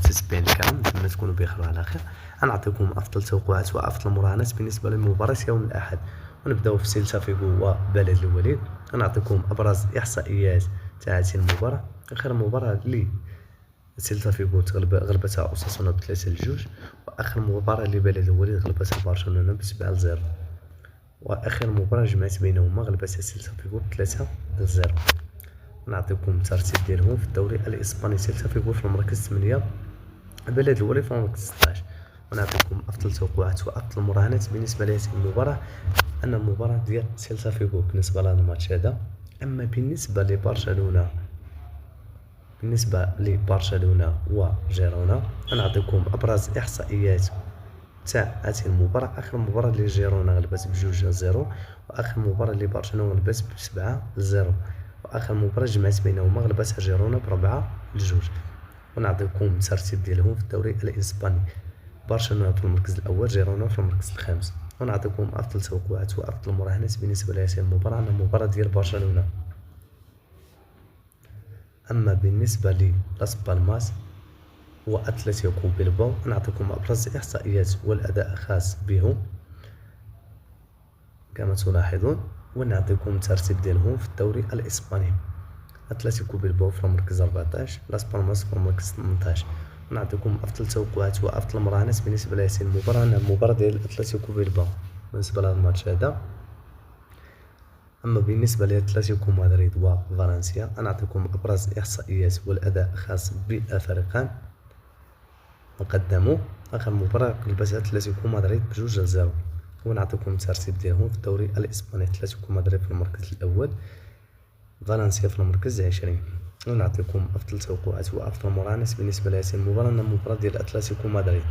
المتتبعين الكرام، نتمنى تكونوا بخير وعلى خير. غنعطيكم افضل توقعات وافضل مراهنات بالنسبه لمباراه يوم الاحد، ونبداو في سيلتا فيغو وبلد الوليد. غنعطيكم ابرز احصائيات تاع هذه المباراه. اخر مباراه اللي سيلتا فيغو غلبتها اوساسونا ب3-2، واخر مباراه اللي بلد الوليد غلبتها برشلونه ب7-0، واخر مباراه جمعت بينهما غلبتها سيلتا فيغو ب3-0. نعطيكم الترتيب ديالهم في الدوري الاسباني. سيلتا فيغو في المركز 8، بلد الوليد في المركز 16. ونعطيكم افضل توقعات وافضل مراهنات بالنسبه لهذه المباراه. ان المباراه ديال سيلتا فيغو بالنسبه لهذا الماتش هذا. اما بالنسبه لبرشلونه وجيرونا، غنعطيكم ابرز احصائيات تاع هذه المباراه. اخر مباراه اللي جيرونا غلبت ب2-0، واخر مباراه اللي برشلونه غلبت ب7-0، واخر مباراه جمعت بينهما غلبتها جيرونا ب4-2. ونعطيكم الترتيب ديالهم في الدوري الاسباني. برشلونه في المركز الاول، جيرونا في المركز الخامس. ونعطيكم افضل توقعات وافضل مراهنات بالنسبه لهذه المباراه، على المباراه ديال برشلونه. اما بالنسبه لاس بالماس واتلتيكو بيلباو، نعطيكم ابرز احصائيات والاداء الخاص بهم كما تلاحظون. ونعطيكم الترتيب ديالهم في الدوري الاسباني. اتلتيكو بيلباو في المركز 14، لاس بالماس في المركز 18. ونعطيكم افضل توقعات وافضل مراهنات بالنسبه لهذه المباراه، المباراه ديال اتلتيكو بيلباو بالنسبه لهذا الماتش هذا. اما بالنسبه لاتلتيكو مدريد وفالنسيا، نعطيكم ابرز احصائيات والاداء الخاص بالفريقان. وقدموا اخر مباراه غلبت اتلتيكو مدريد ب2-0. ونعطيكم الترتيب ديالهم في الدوري الاسباني. اتلتيكو مدريد في المركز الاول، فالنسيا في المركز 20. ونعطيكم افضل توقعات وافضل مراهنات بالنسبه لهذه المباراه، المباراه ديال اتلتيكو مدريد.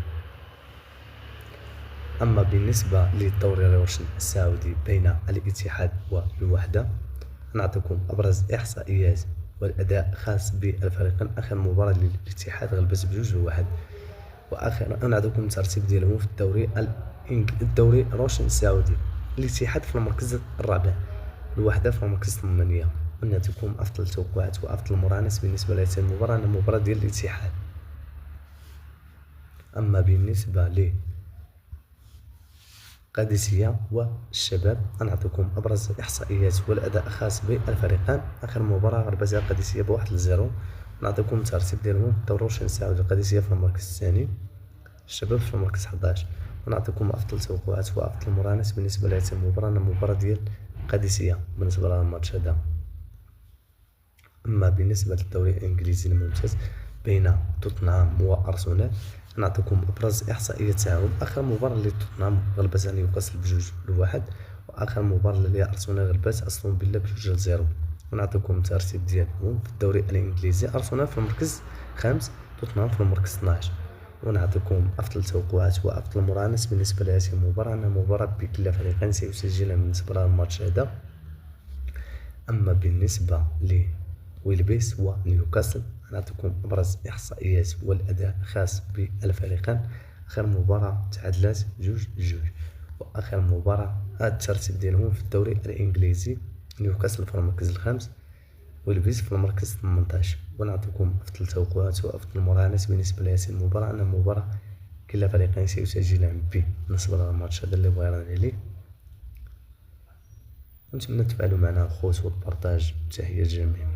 اما بالنسبه للدوري الروشن السعودي بين الاتحاد والوحده، نعطيكم ابرز احصائيات والاداء الخاص بالفريقين. اخر مباراه للاتحاد غلبت ب2-1. واخيرا نعطيكم الترتيب ديالهم في الدوري الروشن السعودي. الاتحاد في المركز الرابع، الوحده في المركز 8. ونعطيكم افضل توقعات وافضل مراهنات بالنسبه لهذه المباراه، المباراه ديال الاتحاد. اما بالنسبه قادسية والشباب، غنعطيكم ابرز احصائيات والاداء الخاص بالفريقان. اخر مباراه غلبتها قادسية ب1-0. نعطيكم الترتيب ديالهم في الدوري الروشن السعودي. القادسية في المركز الثاني، الشباب في المركز 11. ونعطيكم افضل توقعات وافضل مراهنات بالنسبه لهذه المباراه، المباراه ديال قادسية بالنسبه لهذا الماتش هذا. اما بالنسبه للدوري الانجليزي الممتاز بين توتنهام وارسنال، نعطيكم ابرز احصائيات تاعهم. اخر مباراه لتوتنهام غلبتها نيوكاسل ب2-1، واخر مباراه لارسنال غلبت استون فيلا ب2-0. ونعطيكم الترتيب ديالهم في الدوري الانجليزي. ارسنال في المركز 5، توتنهام في المركز 12. ونعطيكم افضل توقعات وافضل مراهنات بالنسبه لهذه المباراه، ان مباراه بكل فريقين سيسجلها بالنسبه لهذا الماتش هذا. اما بالنسبه ويلبيس ونيوكاسل، نعطيكم ابرز احصائيات والاداء الخاص بالفريقين. اخر مباراه تعادلات 2-2. واخر مباراه الترتيب ديالهم في الدوري الانجليزي. نيوكاسل في المركز الخامس، ويلبيس في المركز 18. ونعطيكم افضل توقعات وافضل مراهنات بالنسبه لهذه المباراه، ان المباراه كلا فريقين سيسجلان بالنسبه لهذا الماتش هذا اللي بغينا عليه. ونتمنى تفعلوا معنا خوت والبارطاج. تحيه الجميع.